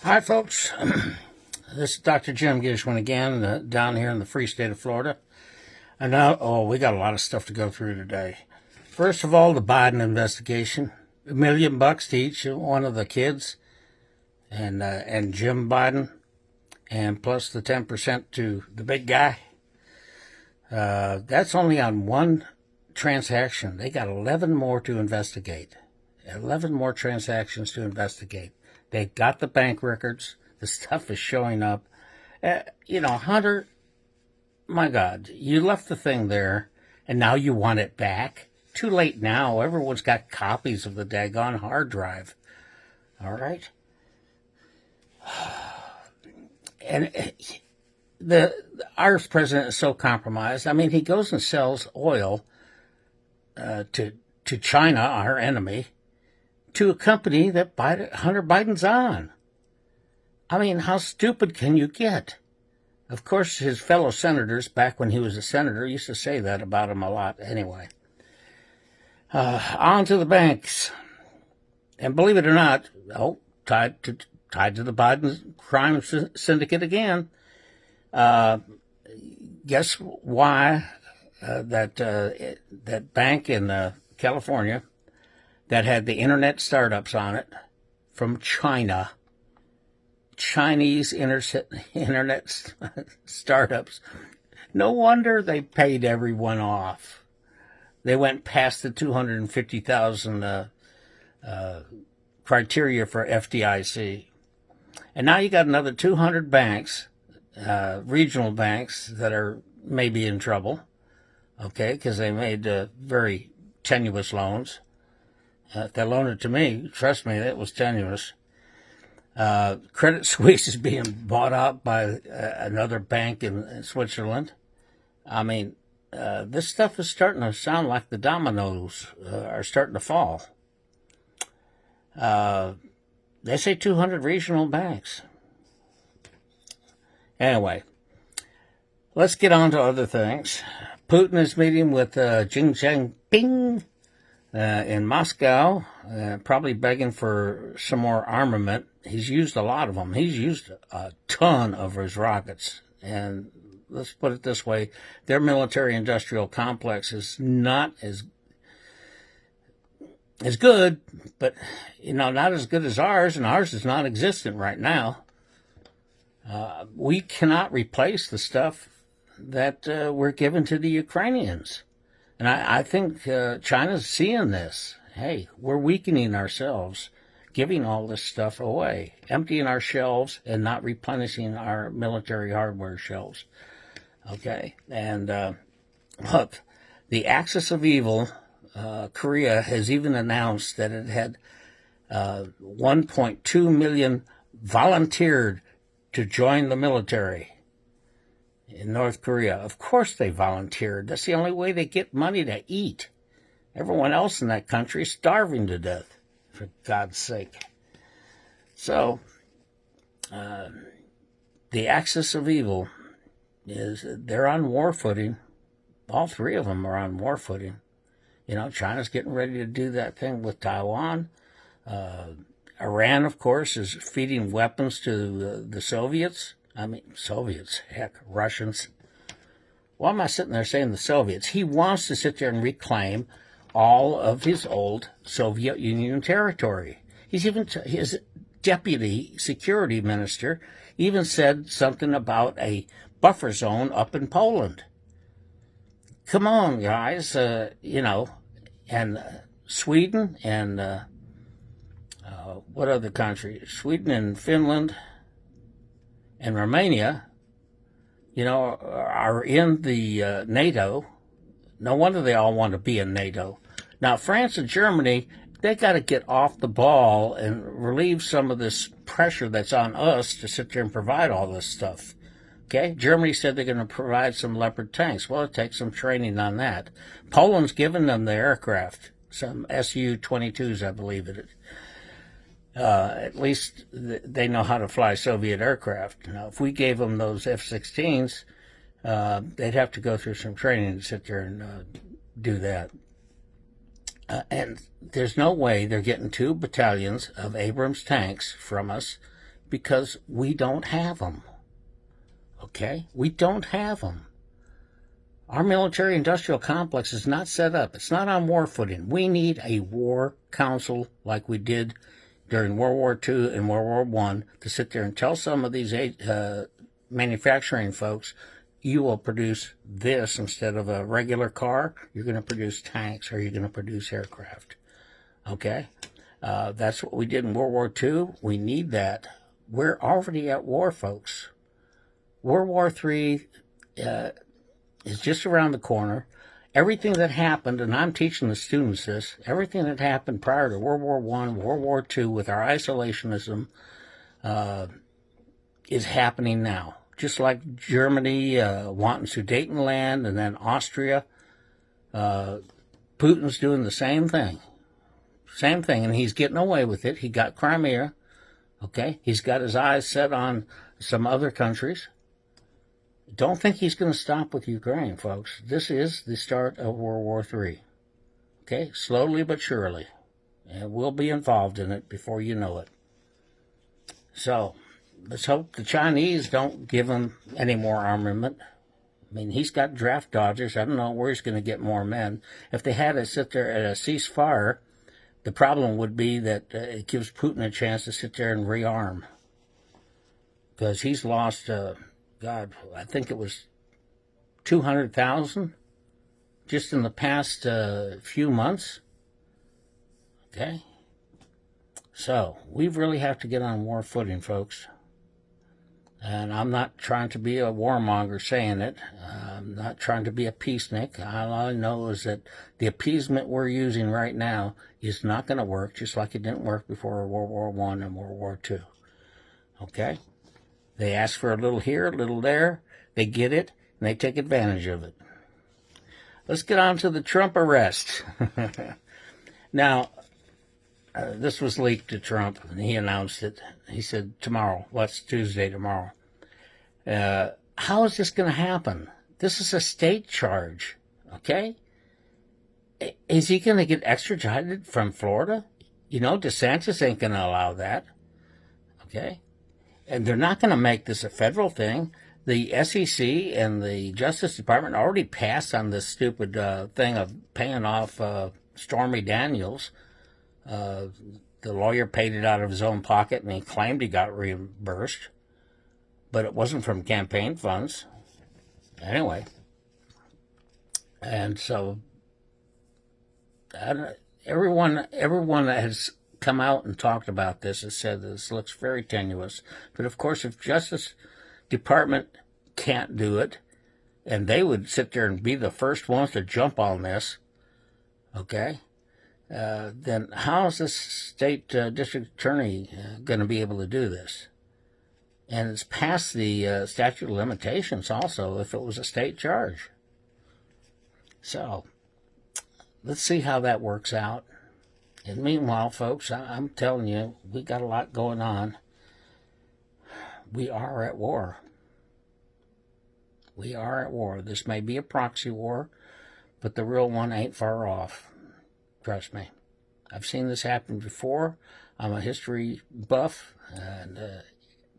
Hi, folks. This is Dr. Jim Gishwin again, down here in the free state of Florida. And now, we got a lot of stuff to go through today. First of all, the Biden investigation. $1 million to each one of the kids, and Jim Biden, and plus the 10% to the big guy. That's only on one transaction. They got 11 more to investigate. 11 more transactions to investigate. They got the bank records. The stuff is showing up. Hunter, my God, you left the thing there, and now you want it back? Too late now. Everyone's got copies of the daggone hard drive. All right? And our president is so compromised. I mean, he goes and sells oil to China, our enemy, to a company that Hunter Biden's on. I mean, how stupid can you get? Of course, his fellow senators, back when he was a senator, used to say that about him a lot anyway. On to the banks. And believe it or not, tied to the Biden crime syndicate again. Guess why that bank in California that had the internet startups on it from China, Chinese internet startups. No wonder they paid everyone off. They went past the 250,000 criteria for FDIC. And now you got another 200 banks, regional banks, that are maybe in trouble, okay, because they made very tenuous loans. If they loaned it to me, trust me, it was tenuous. Credit Suisse is being bought out by another bank in Switzerland. I mean, this stuff is starting to sound like the dominoes are starting to fall. They say 200 regional banks. Anyway, let's get on to other things. Putin is meeting with Xi Jinping in Moscow, probably begging for some more armament. He's used a lot of them. He's used a ton of his rockets. And let's put it this way, their military-industrial complex is not as good, but, not as good as ours, and ours is non-existent right now. We cannot replace the stuff that we're giving to the Ukrainians. And I think China's seeing this. Hey, we're weakening ourselves, giving all this stuff away, emptying our shelves and not replenishing our military hardware shelves. Okay, and look, the axis of evil, Korea, has even announced that it had 1.2 million volunteered to join the military in North Korea. Of course they volunteered. That's the only way they get money to eat. Everyone else in that country is starving to death, for God's sake. So, the axis of evil they're on war footing. All three of them are on war footing. China's getting ready to do that thing with Taiwan. Iran, of course, is feeding weapons to the Soviets. I mean, Soviets, heck, Russians. Why am I sitting there saying the Soviets? He wants to sit there and reclaim all of his old Soviet Union territory. His deputy security minister even said something about a buffer zone up in Poland. Come on, guys, and Sweden and what other country? Sweden and Finland and Romania, are in the NATO. No wonder they all want to be in NATO. Now, France and Germany, they got to get off the ball and relieve some of this pressure that's on us to sit there and provide all this stuff. Okay? Germany said they're going to provide some Leopard tanks. Well, it takes some training on that. Poland's given them the aircraft, some Su-22s, I believe it is. At least they know how to fly Soviet aircraft. Now, if we gave them those F-16s, they'd have to go through some training to sit there and do that. And there's no way they're getting 2 battalions of Abrams tanks from us because we don't have them. Okay? We don't have them. Our military-industrial complex is not set up. It's not on war footing. We need a war council like we did during World War II and World War I to sit there and tell some of these manufacturing folks, you will produce this instead of a regular car. You're going to produce tanks, or you're going to produce aircraft. Okay? That's what we did in World War II. We need that. We're already at war, folks. World War III is just around the corner. Everything that happened, and I'm teaching the students this, everything that happened prior to World War I, World War II with our isolationism is happening now. Just like Germany wanting Sudetenland, and then Austria, Putin's doing the same thing. Same thing, and he's getting away with it. He got Crimea, okay? He's got his eyes set on some other countries. Don't think he's going to stop with Ukraine, folks. This is the start of World War III. Okay? Slowly but surely. And we'll be involved in it before you know it. So, let's hope the Chinese don't give him any more armament. I mean, he's got draft dodgers. I don't know where he's going to get more men. If they had to sit there at a ceasefire, the problem would be that it gives Putin a chance to sit there and rearm. Because he's lost... God, I think it was 200,000 just in the past few months. Okay? So, we really have to get on war footing, folks. And I'm not trying to be a warmonger saying it. I'm not trying to be a peacenik. All I know is that the appeasement we're using right now is not going to work, just like it didn't work before World War I and World War II. Okay? They ask for a little here, a little there. They get it, and they take advantage of it. Let's get on to the Trump arrest. Now, this was leaked to Trump, and he announced it. He said tomorrow. Well, it's Tuesday tomorrow. How is this going to happen? This is a state charge, okay? Is he going to get extradited from Florida? You know, DeSantis ain't going to allow that, okay? And they're not going to make this a federal thing. The SEC and the Justice Department already passed on this stupid thing of paying off Stormy Daniels. The lawyer paid it out of his own pocket, and he claimed he got reimbursed. But it wasn't from campaign funds. Anyway. And so everyone that has come out and talked about this has said this looks very tenuous. But of course, if Justice Department can't do it, and they would sit there and be the first ones to jump on this, okay, then how is this state district attorney going to be able to do this? And it's past the statute of limitations also if it was a state charge. So, let's see how that works out. And meanwhile, folks, I'm telling you, we got a lot going on. We are at war. We are at war. This may be a proxy war, but the real one ain't far off. Trust me. I've seen this happen before. I'm a history buff, and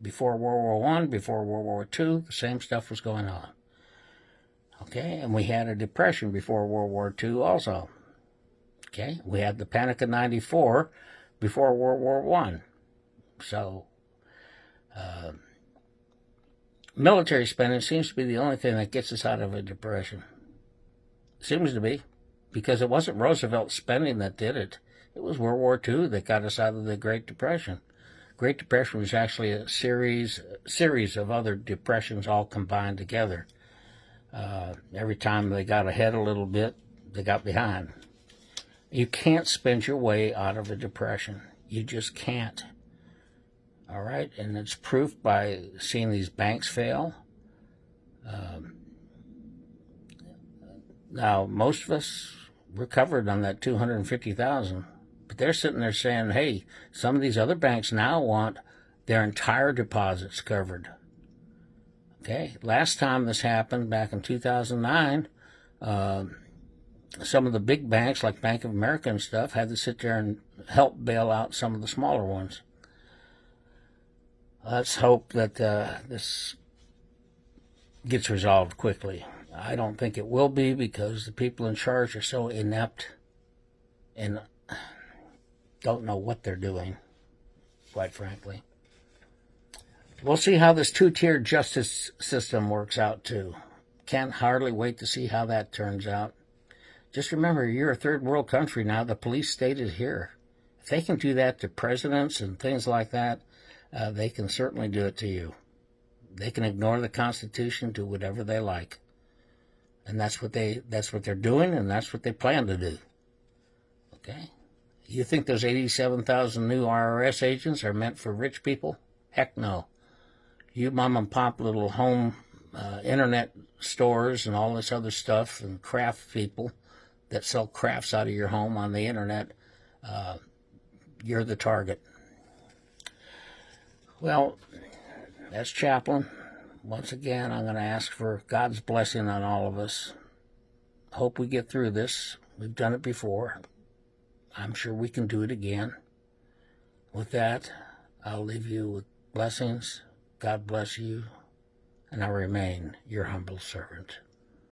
before World War I, before World War II, the same stuff was going on. Okay, and we had a depression before World War II also. Okay, we had the Panic of '94 before World War I. So, military spending seems to be the only thing that gets us out of a depression. Seems to be, because it wasn't Roosevelt's spending that did it. It was World War II that got us out of the Great Depression. Great Depression was actually a series of other depressions all combined together. Every time they got ahead a little bit, they got behind. You can't spend your way out of a depression. You just can't. All right? And it's proof by seeing these banks fail. Now, most of us recovered on that $250,000. But they're sitting there saying, hey, some of these other banks now want their entire deposits covered. Okay? Last time this happened, back in 2009, some of the big banks, like Bank of America and stuff, had to sit there and help bail out some of the smaller ones. Let's hope that this gets resolved quickly. I don't think it will be, because the people in charge are so inept and don't know what they're doing, quite frankly. We'll see how this two-tiered justice system works out, too. Can't hardly wait to see how that turns out. Just remember, you're a third world country now. The police state is here. If they can do that to presidents and things like that, they can certainly do it to you. They can ignore the Constitution, do whatever they like. And that's what they're doing, and that's what they plan to do. Okay? You think those 87,000 new IRS agents are meant for rich people? Heck no. You mom and pop little home internet stores and all this other stuff, and craft people that sell crafts out of your home on the internet, you're the target. Well, as chaplain, once again, I'm going to ask for God's blessing on all of us. Hope we get through this. We've done it before. I'm sure we can do it again. With that, I'll leave you with blessings. God bless you, and I remain your humble servant.